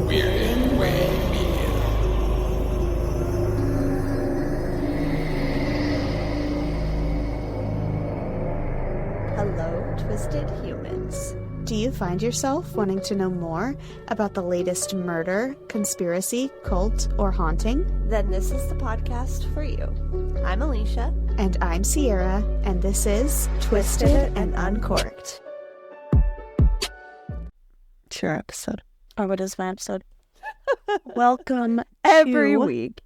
We're in Way Media. Hello, twisted humans. Do you find yourself wanting to know more about the latest murder, conspiracy, cult, or haunting? Then this is the podcast for you. I'm Alicia. And I'm Sierra, and this is Twisted and Uncorked. It's your episode. Oh, what is my episode? Welcome Every to week.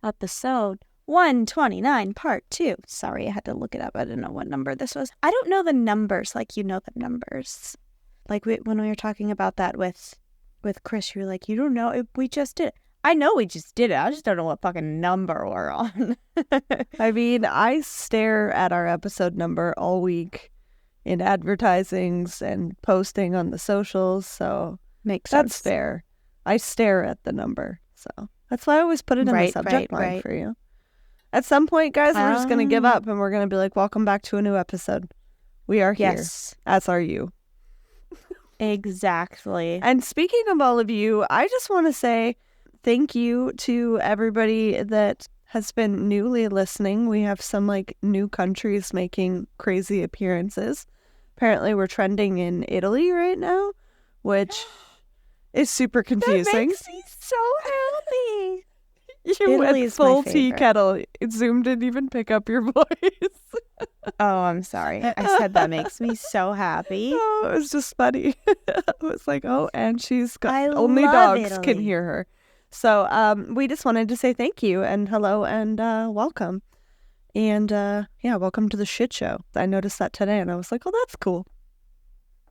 episode 129, part 2. Sorry, I had to look it up. I didn't know what number this was. I don't know the numbers like you know the numbers. Like when we were talking about that with Chris, you were like, you don't know, we just did it. I know we just did it. I just don't know what fucking number we're on. I mean, I stare at our episode number all week in advertisings and posting on the socials, so Makes sense. that's fair. I stare at the number, so that's why I always put it in the subject line for you. At some point, guys, we're just going to give up and we're going to be like, welcome back to a new episode. We are here, as are you. Exactly. And speaking of all of you, I just want to say thank you to everybody that has been newly listening. We have some new countries making crazy appearances. Apparently we're trending in Italy right now, which is super confusing. That makes me so happy. You went full tea kettle. Zoom didn't even pick up your voice. Oh, I'm sorry. I said that makes me so happy. Oh, it was just funny. I was like, oh, and she's got I only love dogs Italy. can hear her. So we just wanted to say thank you and hello and welcome. And welcome to the shit show. I noticed that today and I was like, oh, that's cool.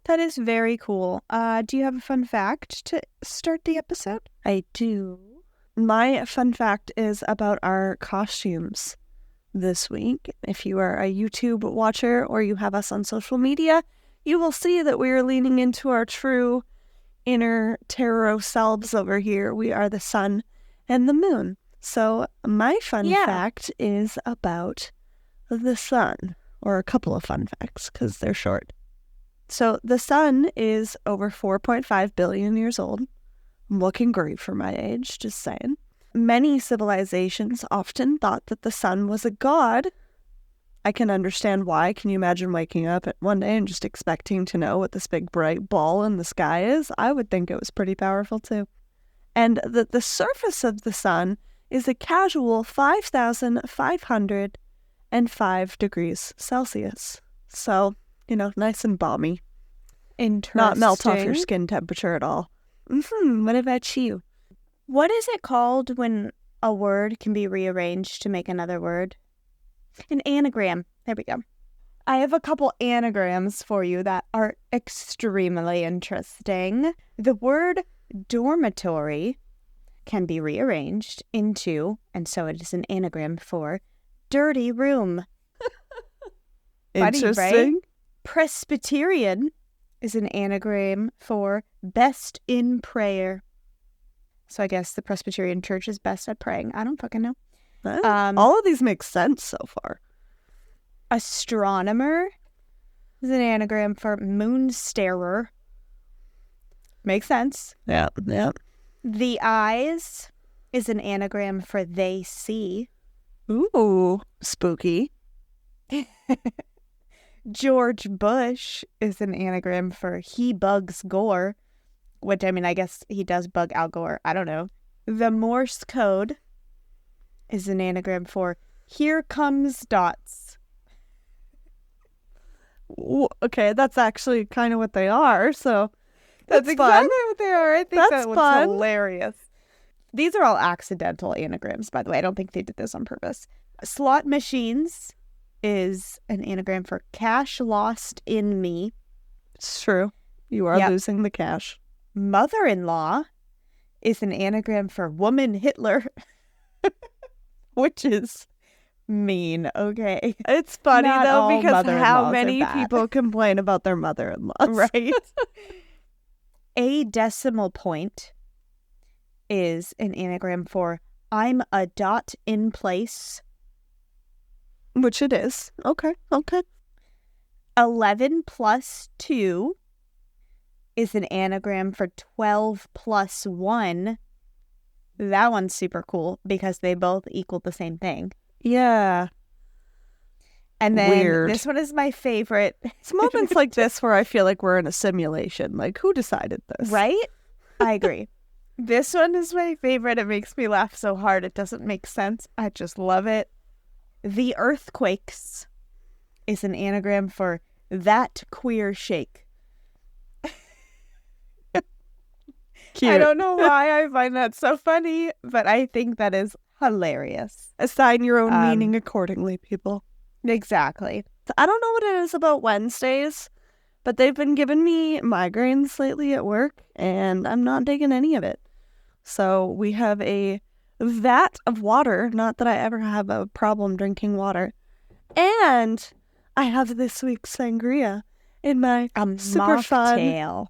That is very cool. Do you have a fun fact to start the episode? I do. My fun fact is about our costumes this week. If you are a YouTube watcher or you have us on social media, you will see that we are leaning into our true inner tarot selves over here. We are the sun and the moon. So my fun fact is about the sun, or a couple of fun facts because they're short. So the sun is over 4.5 billion years old. I'm looking great for my age, just saying. Many civilizations often thought that the sun was a god. I can understand why. Can you imagine waking up one day and just expecting to know what this big bright ball in the sky is? I would think it was pretty powerful too. And the surface of the sun is a casual 5,505 degrees Celsius. So, nice and balmy. Interesting. Not melt off your skin temperature at all. What about you? What is it called when a word can be rearranged to make another word? An anagram. There we go. I have a couple anagrams for you that are extremely interesting. The word dormitory can be rearranged into, and so it is an anagram for, dirty room. Interesting. Funny, right? Presbyterian is an anagram for best in prayer. So I guess the Presbyterian Church is best at praying. I don't fucking know. All of these make sense so far. Astronomer is an anagram for moon starer. Makes sense. Yeah. The eyes is an anagram for they see. Ooh, spooky. George Bush is an anagram for he bugs Gore, which, I guess he does bug Al Gore. I don't know. The Morse code is an anagram for here comes dots. Okay, that's actually kind of what they are, so That's exactly what they are. I think That's that fun. was hilarious. These are all accidental anagrams, by the way. I don't think they did this on purpose. Slot machines is an anagram for cash lost in me. It's true. You are losing the cash. Mother-in-law is an anagram for woman Hitler, which is mean, okay? It's funny, Not though, all because mother-in-laws how are many bad. people complain about their mother-in-laws? Right? A decimal point is an anagram for I'm a dot in place. Which it is. Okay. 11 plus 2 is an anagram for 12 plus 1. That one's super cool because they both equal the same thing. Yeah. And then Weird. this one is my favorite. It's moments like this where I feel like we're in a simulation. Like, who decided this? Right? I agree. This one is my favorite. It makes me laugh so hard. It doesn't make sense. I just love it. The Earthquakes is an anagram for that queer shake. Cute. I don't know why I find that so funny, but I think that is hilarious. Assign your own meaning accordingly, people. Exactly. I don't know what it is about Wednesdays, but they've been giving me migraines lately at work, and I'm not digging any of it. So we have a vat of water, not that I ever have a problem drinking water, and I have this week's sangria in my super fun... Mocktail.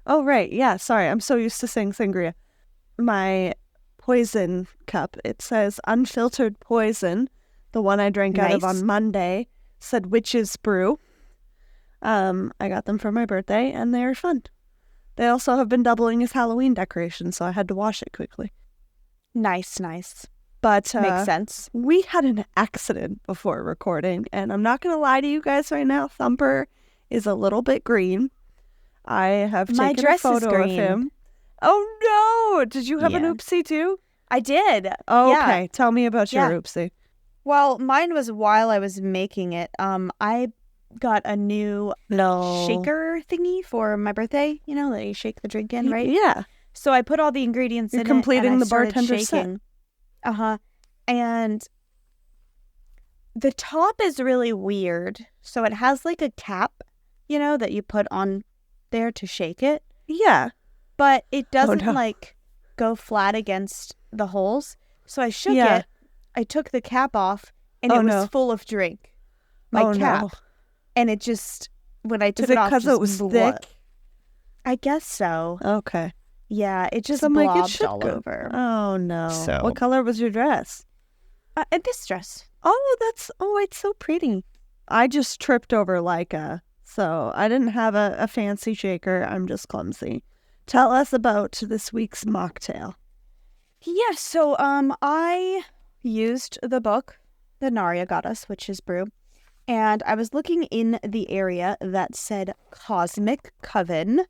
Oh, right. Yeah, sorry. I'm so used to saying sangria. My poison cup, it says unfiltered poison. The one I drank out of Nice. on Monday said witch's brew. I got them for my birthday, and they are fun. They also have been doubling as Halloween decorations, so I had to wash it quickly. Nice. But Makes sense. we had an accident before recording, and I'm not going to lie to you guys right now. Thumper is a little bit green. I have My taken a dress is photo of green. him. Oh, no! Did you have an Yeah. oopsie, too? I did. Oh, Yeah. okay. Tell me about your Yeah. oopsie. Well, mine was while I was making it. I got a new shaker thingy for my birthday. You know, that you shake the drink in, right? Yeah. So I put all the ingredients You're in completing it, and I the started bartender's set. shaking. And the top is really weird. So it has like a cap, you know, that you put on there to shake it. Yeah. But it doesn't no. like go flat against the holes. So I shook Yeah. it. I took the cap off, and Oh, it was no. full of drink. My Oh, cap. no. And it just, when I took Is it it off, because just it was blew thick? up. I guess so. Okay. Yeah, it just So I'm like, it blobbed should all go. over. Oh, no. So- What color was your dress? And this dress. Oh, it's so pretty. I just tripped over Leica, so I didn't have a fancy shaker. I'm just clumsy. Tell us about this week's mocktail. Yeah, so I used the book that Naria got us, Witch's Brew, and I was looking in the area that said Cosmic Coven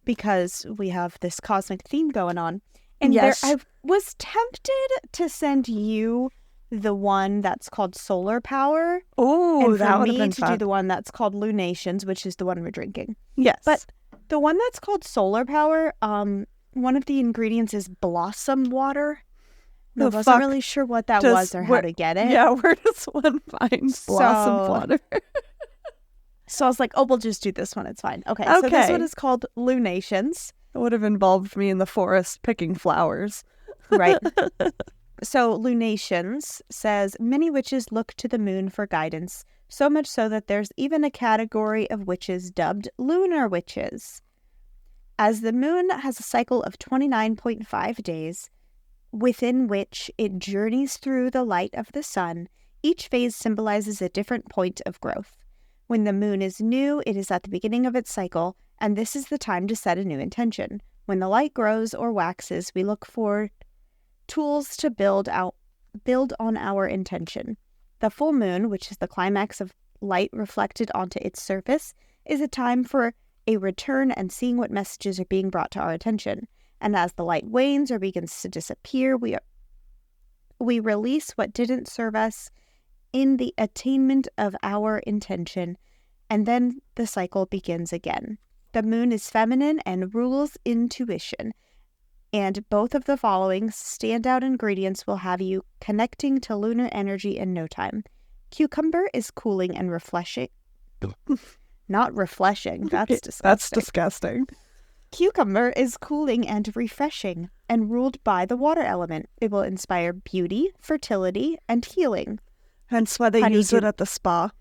because we have this cosmic theme going on. And Yes. I was tempted to send you the one that's called Solar Power, Oh, and that for would have me been to fun. do the one that's called Lunations, which is the one we're drinking. Yes. But the one that's called Solar Power, one of the ingredients is blossom water. I The wasn't fuck really sure what that does- was or how where- to get it. Yeah, where does one find blossom So- water? So I was like, oh, we'll just do this one. It's fine. Okay. So this Okay. one is called Lunations. It would have involved me in the forest picking flowers. Right. So Lunations says, many witches look to the moon for guidance, so much so that there's even a category of witches dubbed lunar witches. As the moon has a cycle of 29.5 days, within which it journeys through the light of the sun, each phase symbolizes a different point of growth. When the moon is new, it is at the beginning of its cycle, and this is the time to set a new intention. When the light grows or waxes, we look for tools to build on our intention. The full moon, which is the climax of light reflected onto its surface, is a time for a return and seeing what messages are being brought to our attention. And as the light wanes or begins to disappear, we release what didn't serve us in the attainment of our intention, and then the cycle begins again. The moon is feminine and rules intuition, and both of the following standout ingredients will have you connecting to lunar energy in no time. Cucumber is cooling and refreshing. Not refreshing. That's disgusting. That's disgusting. Cucumber is cooling and refreshing and ruled by the water element. It will inspire beauty, fertility, and healing. Hence why they use it at the spa.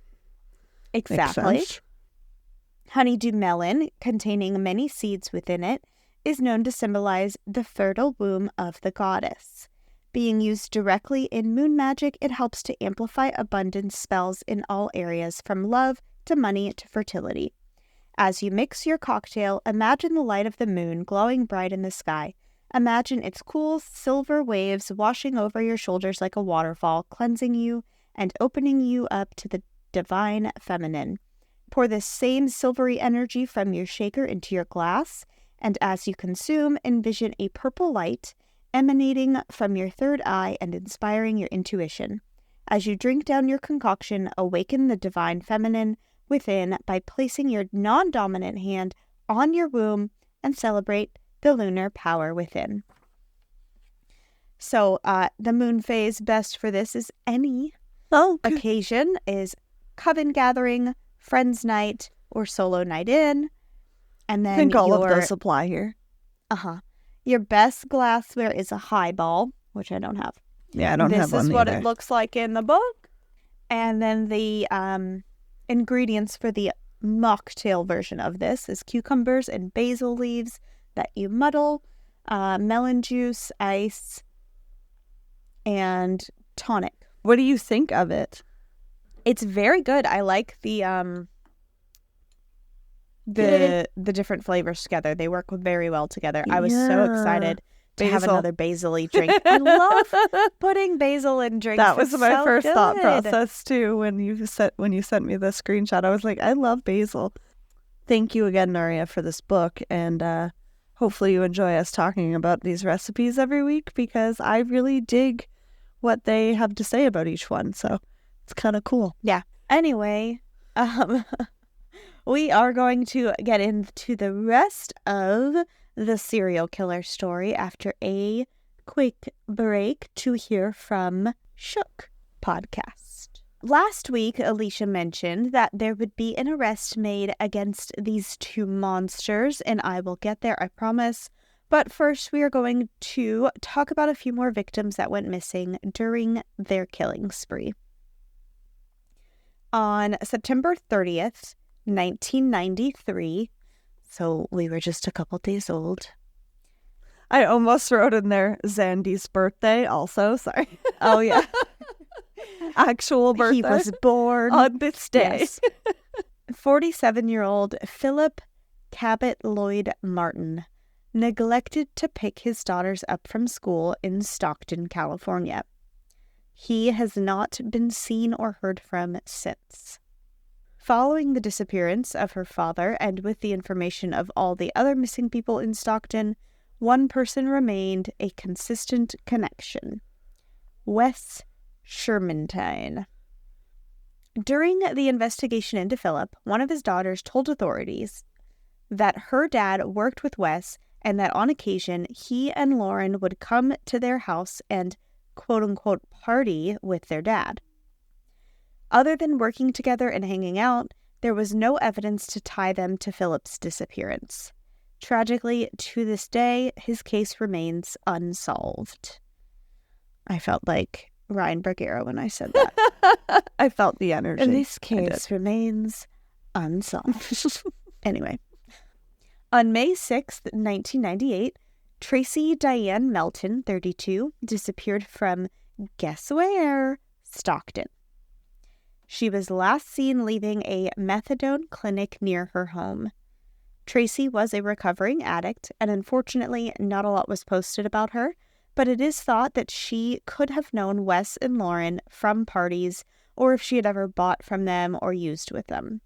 Makes Exactly. sense. Honeydew melon, containing many seeds within it, is known to symbolize the fertile womb of the goddess. Being used directly in moon magic, it helps to amplify abundance spells in all areas, from love to money to fertility. As you mix your cocktail, imagine the light of the moon glowing bright in the sky. Imagine its cool silver waves washing over your shoulders like a waterfall, cleansing you and opening you up to the divine feminine. Pour this same silvery energy from your shaker into your glass, and as you consume, envision a purple light emanating from your third eye and inspiring your intuition. As you drink down your concoction, awaken the divine feminine within by placing your non-dominant hand on your womb and celebrate the lunar power within. So the moon phase best for this is any occasion is coven gathering, friends night, or solo night in. And then I think all of those apply here. Your best glassware is a highball, which I don't have. Yeah, I don't have one This is what either. it looks like in the book. And then the ingredients for the mocktail version of this is cucumbers and basil leaves that you muddle, melon juice, ice, and tonic. What do you think of it? It's very good. I like the different flavors together. They work very well together. I was so excited to have another basil-y drink. I love putting basil in drinks. That was It's my so first thought good. process too when you sent me the screenshot. I was like, I love basil. Thank you again, Naria, for this book, and hopefully you enjoy us talking about these recipes every week because I really dig what they have to say about each one. So it's kind of cool. Yeah. Anyway, we are going to get into the rest of the serial killer story after a quick break to hear from Shook podcast. Last week, Alicia mentioned that there would be an arrest made against these two monsters, and I will get there, I promise. But first, we are going to talk about a few more victims that went missing during their killing spree. On September 30th, 1993, so we were just a couple days old. I almost wrote in there Zandy's birthday also. Sorry. Oh, yeah. Actual birthday. He was born on this day. Yes. 47-year-old Philip Cabot Lloyd Martin neglected to pick his daughters up from school in Stockton, California. He has not been seen or heard from since. Following the disappearance of her father and with the information of all the other missing people in Stockton, one person remained a consistent connection: Wes Shermantine. During the investigation into Philip, one of his daughters told authorities that her dad worked with Wes and that on occasion he and Loren would come to their house and quote-unquote party with their dad. Other than working together and hanging out, there was no evidence to tie them to Philip's disappearance. Tragically, to this day, his case remains unsolved. I felt like Ryan Bergera when I said that. I felt the energy. And this case remains unsolved. Anyway. On May 6th, 1998, Tracy Diane Melton, 32, disappeared from, guess where? Stockton. She was last seen leaving a methadone clinic near her home. Tracy was a recovering addict, and unfortunately, not a lot was posted about her, but it is thought that she could have known Wes and Loren from parties, or if she had ever bought from them or used with them.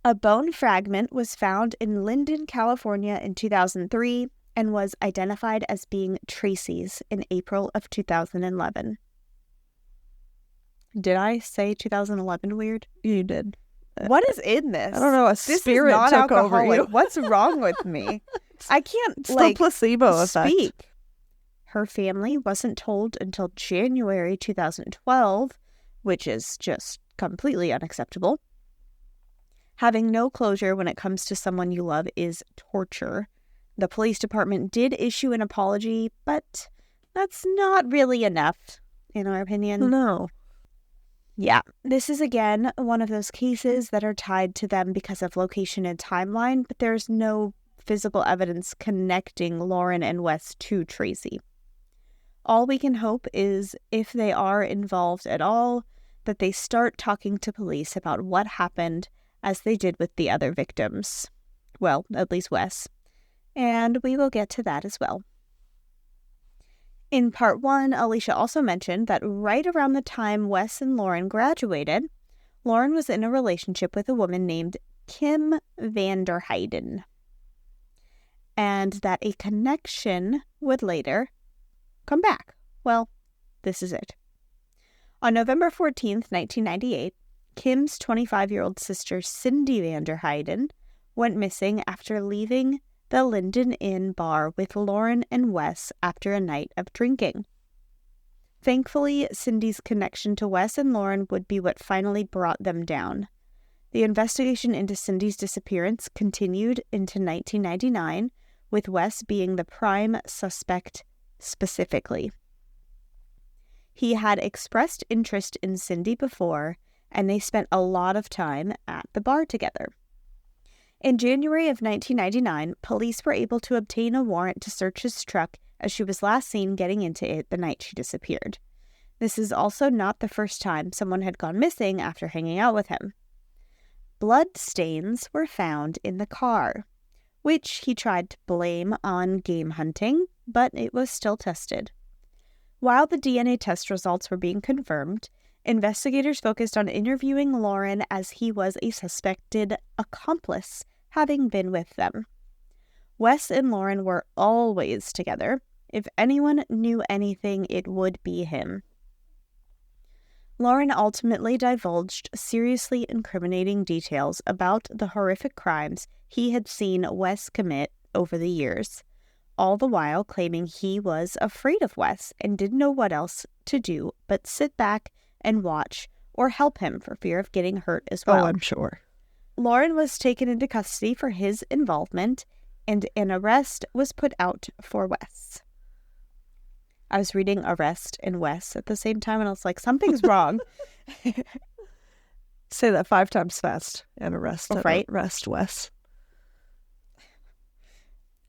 A bone fragment was found in Linden, California in 2003 and was identified as being Tracy's in April of 2011. Did I say 2011 weird? You did. What is in this? I don't know. This Spirit is not took over alcoholic. you. What's wrong with me? I can't It's the placebo effect. speak. Her family wasn't told until January 2012, which is just completely unacceptable. Having no closure when it comes to someone you love is torture. The police department did issue an apology, but that's not really enough, in our opinion. No. Yeah, this is again one of those cases that are tied to them because of location and timeline, but there's no physical evidence connecting Loren and Wes to Tracy. All we can hope is, if they are involved at all, that they start talking to police about what happened as they did with the other victims. Well, at least Wes. And we will get to that as well. In part 1, Alicia also mentioned that right around the time Wes and Loren graduated, Loren was in a relationship with a woman named Kim Vanderheiden, and that a connection would later come back. Well, this is it. On November 14th, 1998, Kim's 25-year-old sister Cindy Vanderheiden went missing after leaving the Linden Inn bar with Loren and Wes after a night of drinking. Thankfully, Cindy's connection to Wes and Loren would be what finally brought them down. The investigation into Cindy's disappearance continued into 1999, with Wes being the prime suspect specifically. He had expressed interest in Cindy before, and they spent a lot of time at the bar together. In January of 1999, police were able to obtain a warrant to search his truck as she was last seen getting into it the night she disappeared. This is also not the first time someone had gone missing after hanging out with him. Blood stains were found in the car, which he tried to blame on game hunting, but it was still tested. While the DNA test results were being confirmed, investigators focused on interviewing Loren as he was a suspected accomplice, having been with them. Wes and Loren were always together. If anyone knew anything, it would be him. Loren ultimately divulged seriously incriminating details about the horrific crimes he had seen Wes commit over the years, all the while claiming he was afraid of Wes and didn't know what else to do but sit back and watch or help him for fear of getting hurt as well. Oh, I'm sure. Loren was taken into custody for his involvement, and an arrest was put out for Wes. I was reading arrest and Wes at the same time, and I was like, something's wrong. Say that 5 times fast. And arrest. Right. Arrest Wes.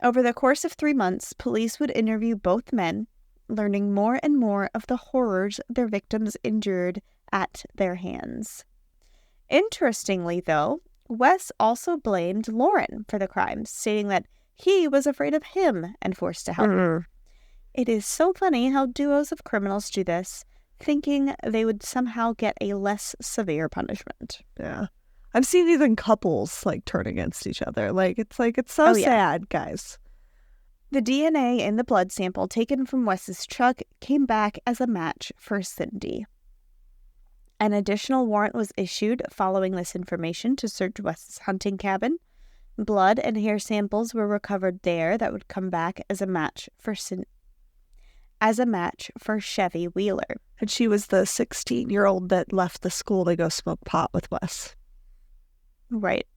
Over the course of 3 months, police would interview both men, learning more and more of the horrors their victims endured at their hands. Interestingly, though, Wes also blamed Loren for the crimes, stating that he was afraid of him and forced to help. Mm-mm. It is so funny how duos of criminals do this, thinking they would somehow get a less severe punishment. Yeah. I've seen even couples turn against each other. It's so Oh, yeah. sad, guys. The DNA in the blood sample taken from Wes's truck came back as a match for Cindy. An additional warrant was issued following this information to search Wes's hunting cabin. Blood and hair samples were recovered there that would come back as a match for Chevy Wheeler. And she was the 16-year-old that left the school to go smoke pot with Wes. Right.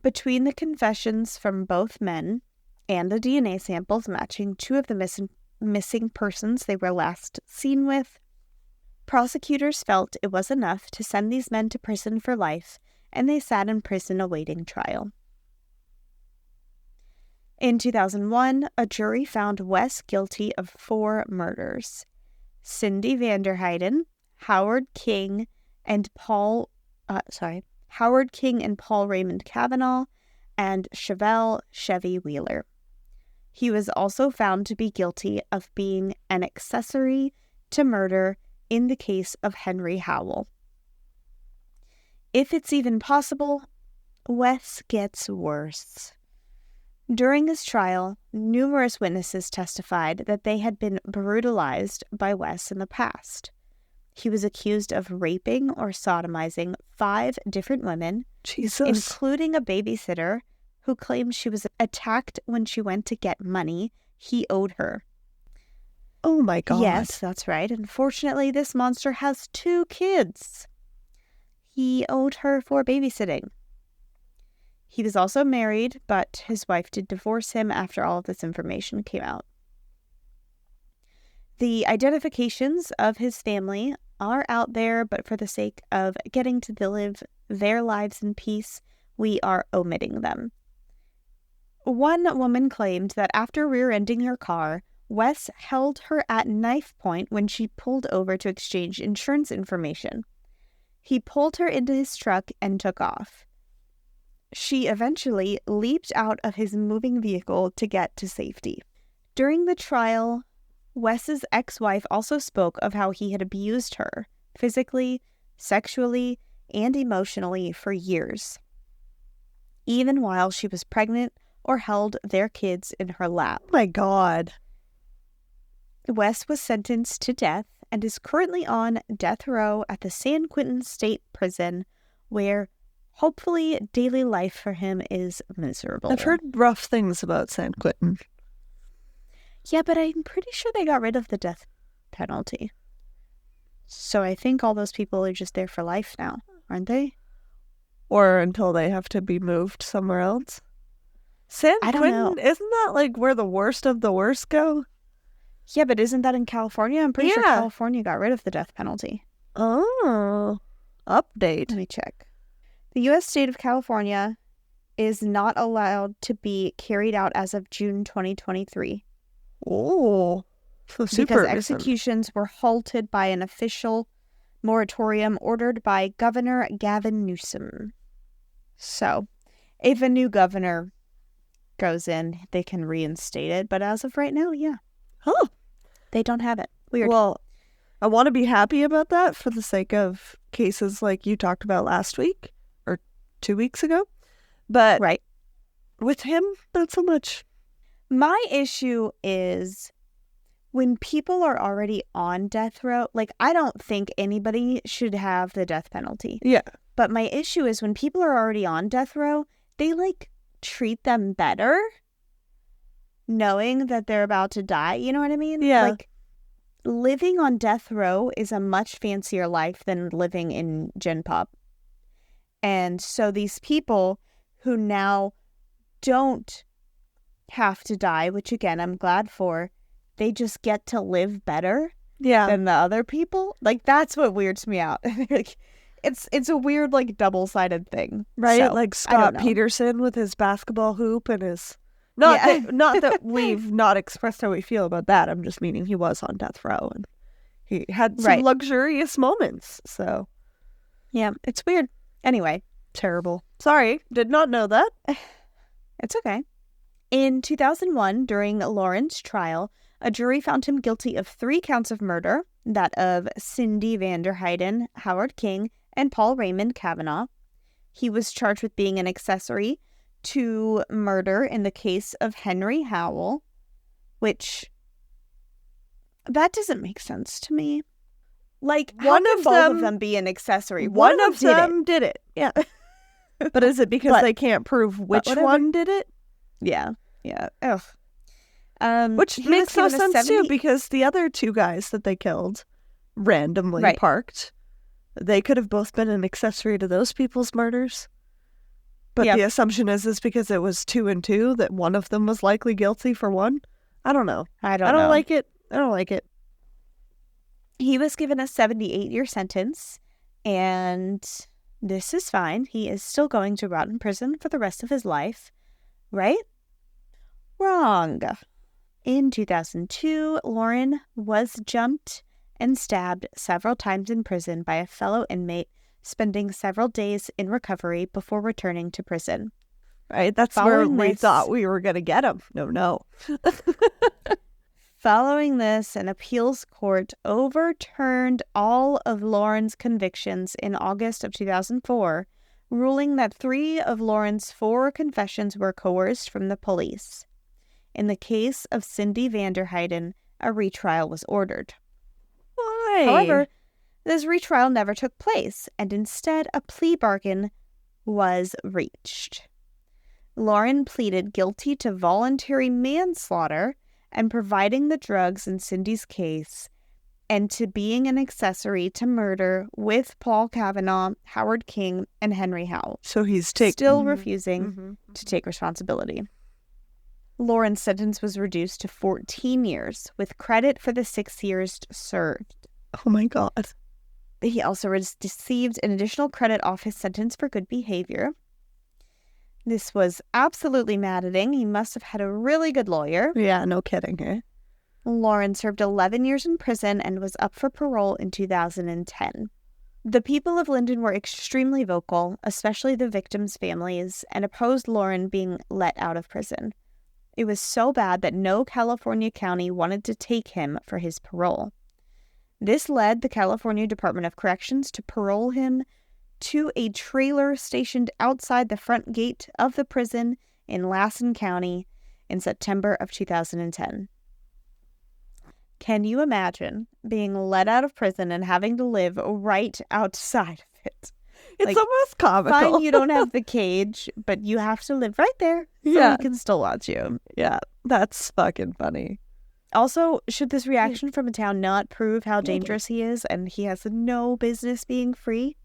Between the confessions from both men and the DNA samples matching 2 of the missing persons they were last seen with, prosecutors felt it was enough to send these men to prison for life, and they sat in prison awaiting trial. In 2001, a jury found Wes guilty of 4 murders. Cindy Vanderheiden, Howard King and Paul Raymond Cavanaugh, and Chevy Wheeler. He was also found to be guilty of being an accessory to murder in the case of Henry Howell. If it's even possible, Wes gets worse. During his trial, numerous witnesses testified that they had been brutalized by Wes in the past. He was accused of raping or sodomizing 5 different women, Jesus. including a babysitter who claimed she was attacked when she went to get money he owed her. Oh my God. Yes, that's right. Unfortunately, this monster has 2 kids. He owed her for babysitting. He was also married, but his wife did divorce him after all of this information came out. The identifications of his family are out there, but for the sake of getting to live their lives in peace, we are omitting them. One woman claimed that after rear-ending her car, Wes held her at knife point when she pulled over to exchange insurance information. He pulled her into his truck and took off. She eventually leaped out of his moving vehicle to get to safety. During the trial, Wes's ex-wife also spoke of how he had abused her physically, sexually, and emotionally for years, even while she was pregnant or held their kids in her lap. Oh my God. Wes was sentenced to death and is currently on death row at the San Quentin State Prison, where hopefully daily life for him is miserable. I've heard rough things about San Quentin. Yeah, but I'm pretty sure they got rid of the death penalty. So I think all those people are just there for life now, aren't they? Or until they have to be moved somewhere else. San I don't Quentin, know. isn't that like where the worst of the worst go? Yeah, but isn't that in California? I'm pretty sure Yeah. California got rid of the death penalty. Oh, update. Let me check. The U.S. state of California is not allowed to be carried out as of June 2023 Oh, so super because recent. executions were halted by an official moratorium ordered by Governor Gavin Newsom. So, if a new governor goes in, they can reinstate it. But as of right now, yeah. Huh. They don't have it. Weird. Well, I want to be happy about that for the sake of cases like you talked about last week or 2 weeks ago. But right. with him, not so much. My issue is when people are already on death row, like, I don't think anybody should have the death penalty. Yeah. But my issue is when people are already on death row, they, like, treat them better knowing that they're about to die. You know what I mean? Yeah. Like, living on death row is a much fancier life than living in Gen Pop. And so these people who now don't have to die, which again, I'm glad for, they just get to live better Yeah. than the other people. Like, that's what weirds me out. Like, it's a weird, like, double-sided thing. Right? So, Like I don't Scott know. Peterson with his basketball hoop and his... Not, Yeah. not that we've not expressed how we feel about that. I'm just meaning he was on death row and he had some Right. luxurious moments. So, Yeah, it's weird. Anyway, terrible. Sorry, did not know that. it's okay. In 2001, during Loren's trial, a jury found him guilty of 3 counts of murder, that of Cindy Vanderheiden, Howard King, and Paul Raymond Kavanaugh. He was charged with being an accessory to murder in the case of Henry Howell, which, that doesn't make sense to me. Like, how One can of both them- of them be an accessory? One of did it. them did it. Yeah. But is it because But- they can't prove which whatever. one did it? Yeah. Ugh. Which he makes was no given a sense too, 70 because the other 2 guys that they killed randomly Right. parked, they could have both been an accessory to those people's murders. But Yeah. the assumption is because it was 2 and 2 that one of them was likely guilty for one. I don't know. I don't I don't know. like it. I don't like it. He was given a 78-year sentence, and this is fine. He is still going to rot in prison for the rest of his life, right? Wrong. In 2002, Loren was jumped and stabbed several times in prison by a fellow inmate, spending several days in recovery before returning to prison. Right? That's Following where we this- thought we were going to get him. No. Following this, an appeals court overturned all of Loren's convictions in August of 2004, ruling that 3 of Loren's 4 confessions were coerced from the police. In the case of Cindy Vanderheiden, a retrial was ordered. Why? However, this retrial never took place, and instead a plea bargain was reached. Loren pleaded guilty to voluntary manslaughter and providing the drugs in Cindy's case, and to being an accessory to murder with Paul Kavanaugh, Howard King, and Henry Howell, So he's taking... still refusing Mhm. to take responsibility. Loren's sentence was reduced to 14 years, with credit for the 6 years served. Oh my God. He also received an additional credit off his sentence for good behavior. This was absolutely maddening. He must have had a really good lawyer. Yeah, no kidding, eh? Loren served 11 years in prison and was up for parole in 2010. The people of Linden were extremely vocal, especially the victims' families, and opposed Loren being let out of prison. It was so bad that no California county wanted to take him for his parole. This led the California Department of Corrections to parole him to a trailer stationed outside the front gate of the prison in Lassen County in September of 2010. Can you imagine being let out of prison and having to live right outside of it? It's almost comical. Fine, you don't have the cage, but you have to live right there so Yeah. we can still watch you. Yeah, that's fucking funny. Also, should this reaction from a town not prove how dangerous he is and he has no business being free?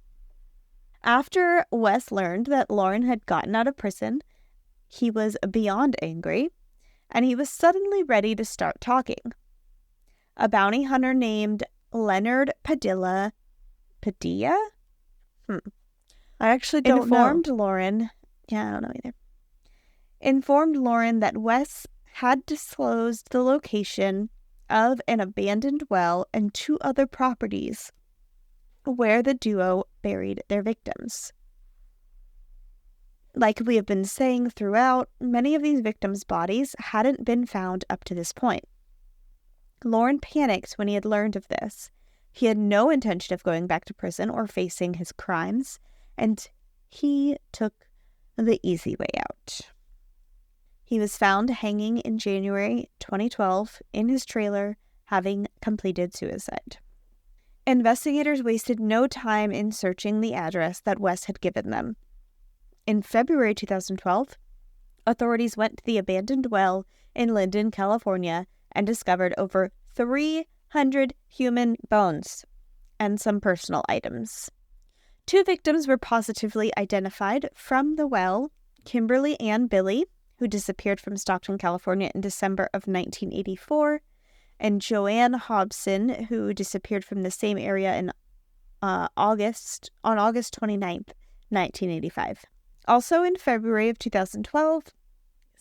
After Wes learned that Loren had gotten out of prison, he was beyond angry, and he was suddenly ready to start talking. A bounty hunter named Leonard Padilla, I actually don't informed know. Loren, I don't know either, informed Loren that Wes had disclosed the location of an abandoned well and 2 other properties where the duo buried their victims. Like we have been saying throughout, many of these victims' bodies hadn't been found up to this point. Loren panicked when he had learned of this. He had no intention of going back to prison or facing his crimes, and he took the easy way out. He was found hanging in January 2012 in his trailer, having completed suicide. Investigators wasted no time in searching the address that Wes had given them. In February 2012, authorities went to the abandoned well in Linden, California, and discovered over 300 human bones and some personal items. 2 victims were positively identified from the well: Kimberly Ann Billy, who disappeared from Stockton, California in December of 1984, and Joanne Hobson, who disappeared from the same area on August 29th, 1985. Also in February of 2012,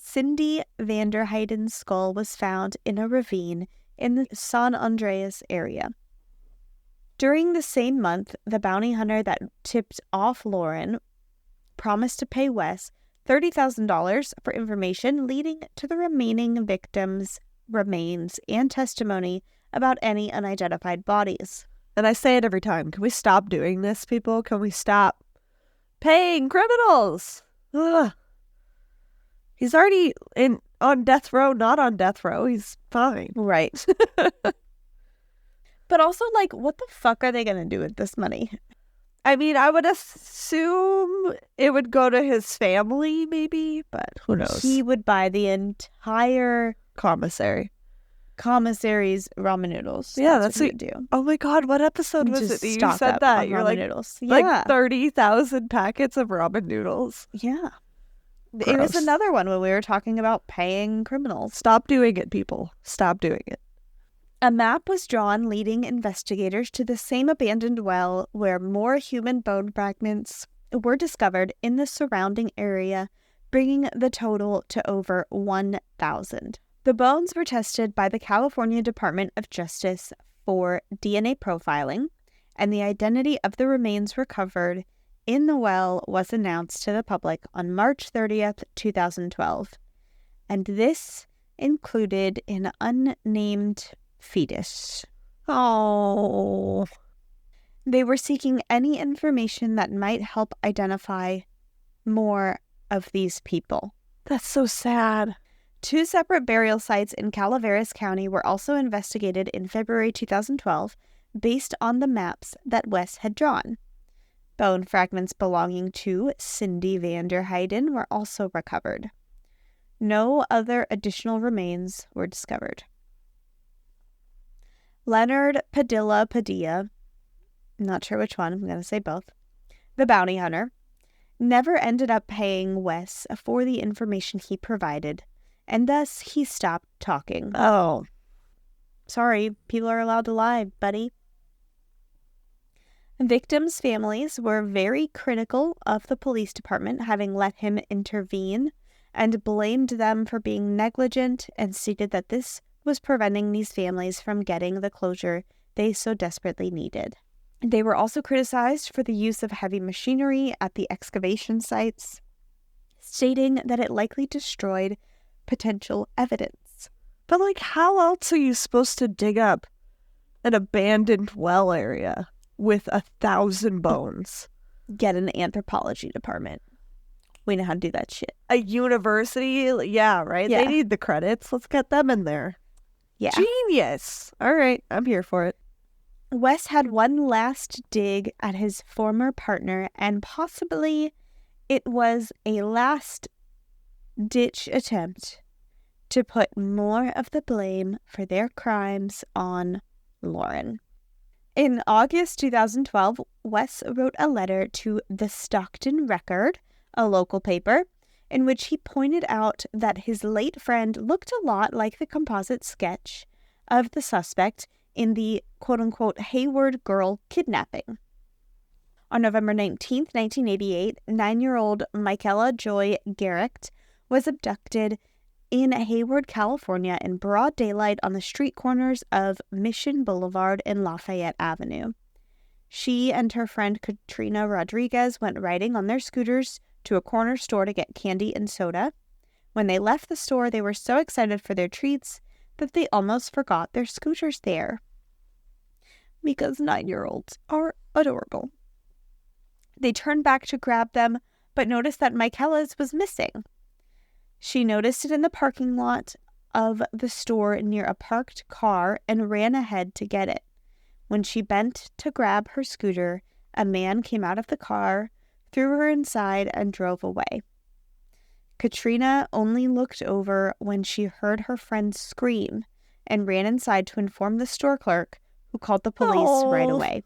Cindy Vanderheiden's skull was found in a ravine in the San Andreas area. During the same month, the bounty hunter that tipped off Loren promised to pay Wes $30,000 for information leading to the remaining victims' remains and testimony about any unidentified bodies. And I say it every time. Can we stop doing this, people? Can we stop paying criminals? Ugh. He's already on death row, not on death row. He's fine. Right. But also, what the fuck are they going to do with this money? I mean, I would assume it would go to his family, maybe, but who knows? He would buy the entire Commissary's ramen noodles. Yeah, that's what he would do. Oh my God, what episode was Just it that you stock said up that? on You're ramen noodles. Yeah. 30,000 packets of ramen noodles. Yeah. It was Gross. another one when we were talking about paying criminals. Stop doing it, people. Stop doing it. A map was drawn leading investigators to the same abandoned well where more human bone fragments were discovered in the surrounding area, bringing the total to over 1,000. The bones were tested by the California Department of Justice for DNA profiling, and the identity of the remains recovered in the well was announced to the public on March 30th, 2012. And this included an unnamed fetus. Oh. They were seeking any information that might help identify more of these people. That's so sad. 2 separate burial sites in Calaveras County were also investigated in February 2012 based on the maps that Wes had drawn. Bone fragments belonging to Cindy Vanderheiden were also recovered. No other additional remains were discovered. Leonard Padilla, not sure which one, I'm going to say both, the bounty hunter, never ended up paying Wes for the information he provided, and thus he stopped talking. Oh. Sorry, people are allowed to lie, buddy. Victims' families were very critical of the police department having let him intervene and blamed them for being negligent and stated that this was preventing these families from getting the closure they so desperately needed. They were also criticized for the use of heavy machinery at the excavation sites, stating that it likely destroyed potential evidence. But, like, how else are you supposed to dig up an abandoned well area with 1,000 bones? Get an anthropology department. We know how to do that shit. A university? Yeah, right? Yeah. They need the credits. Let's get them in there. Yeah. Genius. All right, I'm here for it. Wes had one last dig at his former partner, and possibly it was a last-ditch attempt to put more of the blame for their crimes on Loren. In August 2012, Wes wrote a letter to the Stockton Record, a local paper, in which he pointed out that his late friend looked a lot like the composite sketch of the suspect in the quote-unquote Hayward girl kidnapping. On November 19th, 1988, 9-year-old Michaela Joy Garrett was abducted in Hayward, California in broad daylight on the street corners of Mission Boulevard and Lafayette Avenue. She and her friend Katrina Rodriguez went riding on their scooters to a corner store to get candy and soda. When they left the store, they were so excited for their treats that they almost forgot their scooters there. Because 9-year-olds are adorable. They turned back to grab them, but noticed that Michaela's was missing. She noticed it in the parking lot of the store near a parked car and ran ahead to get it. When she bent to grab her scooter, a man came out of the car, threw her inside, and drove away. Katrina only looked over when she heard her friend scream and ran inside to inform the store clerk, who called the police right away.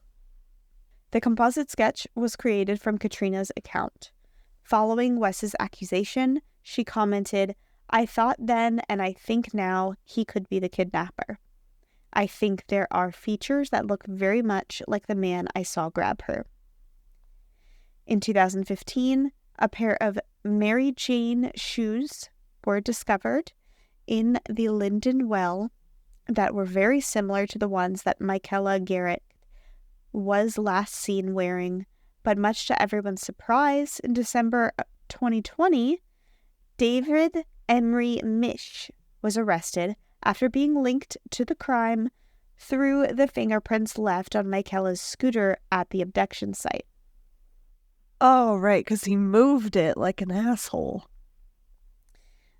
The composite sketch was created from Katrina's account. Following Wes's accusation, she commented, "I thought then and I think now he could be the kidnapper. I think there are features that look very much like the man I saw grab her." In 2015, a pair of Mary Jane shoes were discovered in the Linden Well that were very similar to the ones that Michaela Garrett was last seen wearing, but much to everyone's surprise, in December 2020, David Emery Mish was arrested after being linked to the crime through the fingerprints left on Michaela's scooter at the abduction site. Oh, right, because he moved it like an asshole.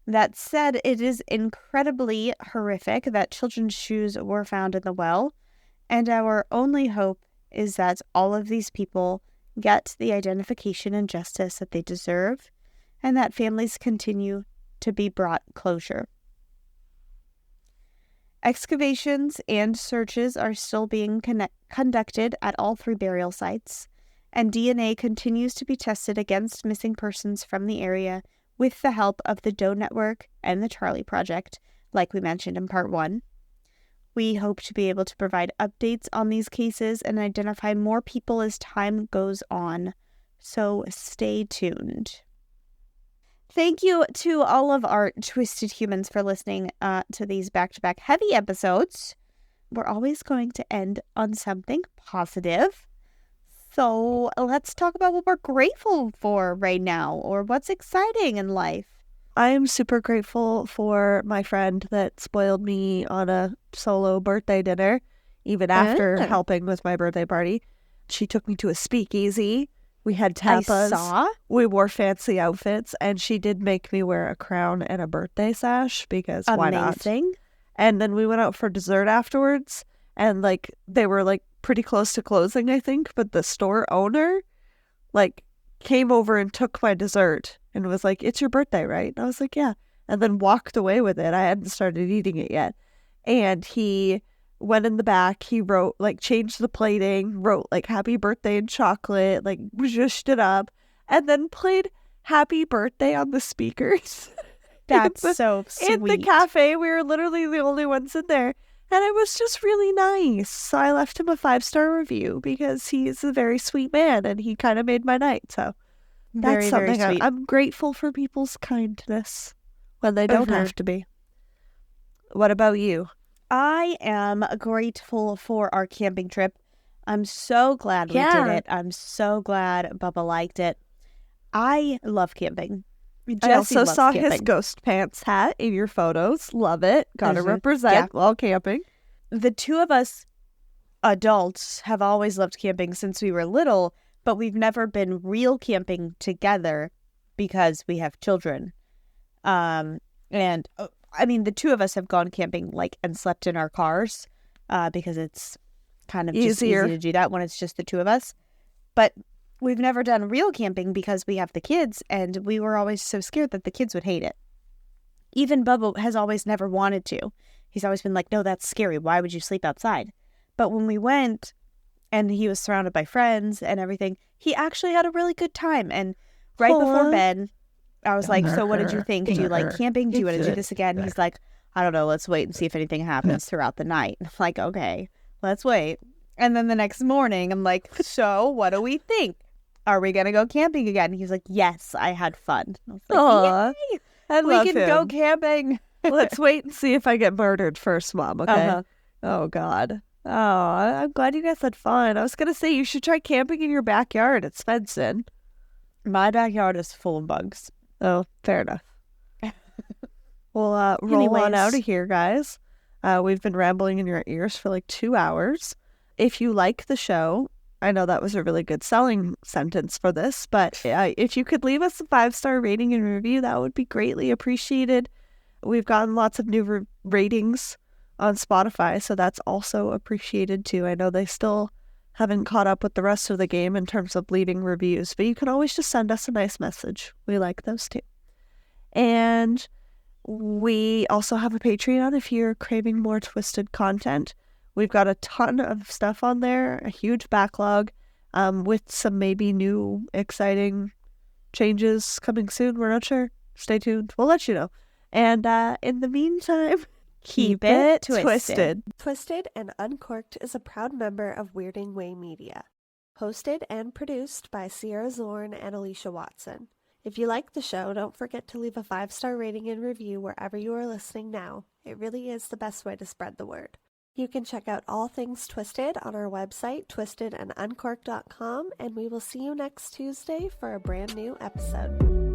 That said, it is incredibly horrific that children's shoes were found in the well, and our only hope is that all of these people get the identification and justice that they deserve, and that families continue to be brought closure. Excavations and searches are still being conducted at all 3 burial sites, and DNA continues to be tested against missing persons from the area with the help of the Doe Network and the Charlie Project, like we mentioned in part 1. We hope to be able to provide updates on these cases and identify more people as time goes on, so stay tuned. Thank you to all of our twisted humans for listening to these back-to-back heavy episodes. We're always going to end on something positive. So let's talk about what we're grateful for right now, or what's exciting in life. I am super grateful for my friend that spoiled me on a solo birthday dinner, even after helping with my birthday party. She took me to a speakeasy. We had tapas. I saw. We wore fancy outfits, and she did make me wear a crown and a birthday sash because why not? Amazing. And then we went out for dessert afterwards, and like they were like pretty close to closing, I think, but the store owner like came over and took my dessert and was like, "It's your birthday, right?" And I was like, "Yeah," and then walked away with it. I hadn't started eating it yet. And he went in the back, he wrote, like, changed the plating, wrote like happy birthday in chocolate, like zhushed it up, and then played happy birthday on the speakers. That's so sweet. In the cafe, we were literally the only ones in there. And it was just really nice. So I left him a 5-star review because he's a very sweet man and he kind of made my night. So that's Very, something very sweet. I'm grateful for, people's kindness when they don't have to be. What about you? I am grateful for our camping trip. I'm so glad we Yeah. did it. I'm so glad Bubba liked it. I love camping. I Jesse also loves saw his camping. ghost pants hat in your photos. Love it. Gotta Mhm. represent while camping. The two of us adults have always loved camping since we were little, but we've never been real camping together because we have children. And I mean, the two of us have gone camping and slept in our cars because it's kind of just Easier. easy to do that when it's just the two of us. But we've never done real camping because we have the kids, and we were always so scared that the kids would hate it. Even Bubba has always never wanted to. He's always been like, no, that's scary. Why would you sleep outside? But when we went and he was surrounded by friends and everything, he actually had a really good time. And right before bed, I was like, so what did you think? Do you like camping? Do you want to do this again? He's like, I don't know. Let's wait and see if anything happens throughout the night. I'm like, okay, let's wait. And then the next morning, I'm like, so what do we think? Are we going to go camping again? He's like, yes, I had fun. I was like, Aw, yay! I We love can him. go camping. Let's wait and see if I get murdered first, Mom, okay? Uh-huh. Oh, God. Oh, I'm glad you guys had fun. I was going to say, you should try camping in your backyard. It's fenced in. My backyard is full of bugs. Oh, fair enough. Well, roll on Anyways. out of here, guys. We've been rambling in your ears for 2 hours. If you like the show, I know that was a really good selling sentence for this, but if you could leave us a 5-star rating and review, that would be greatly appreciated. We've gotten lots of new ratings on Spotify, so that's also appreciated too. I know they still haven't caught up with the rest of the game in terms of leaving reviews, but you can always just send us a nice message. We like those too. And we also have a Patreon if you're craving more twisted content. We've got a ton of stuff on there, a huge backlog, with some maybe new exciting changes coming soon. We're not sure. Stay tuned. We'll let you know. And in the meantime, keep it twisted. Twisted and Uncorked is a proud member of Weirding Way Media. Hosted and produced by Sierra Zorn and Alicia Watson. If you like the show, don't forget to leave a 5-star rating and review wherever you are listening now. It really is the best way to spread the word. You can check out all things Twisted on our website, twistedanduncorked.com, and we will see you next Tuesday for a brand new episode.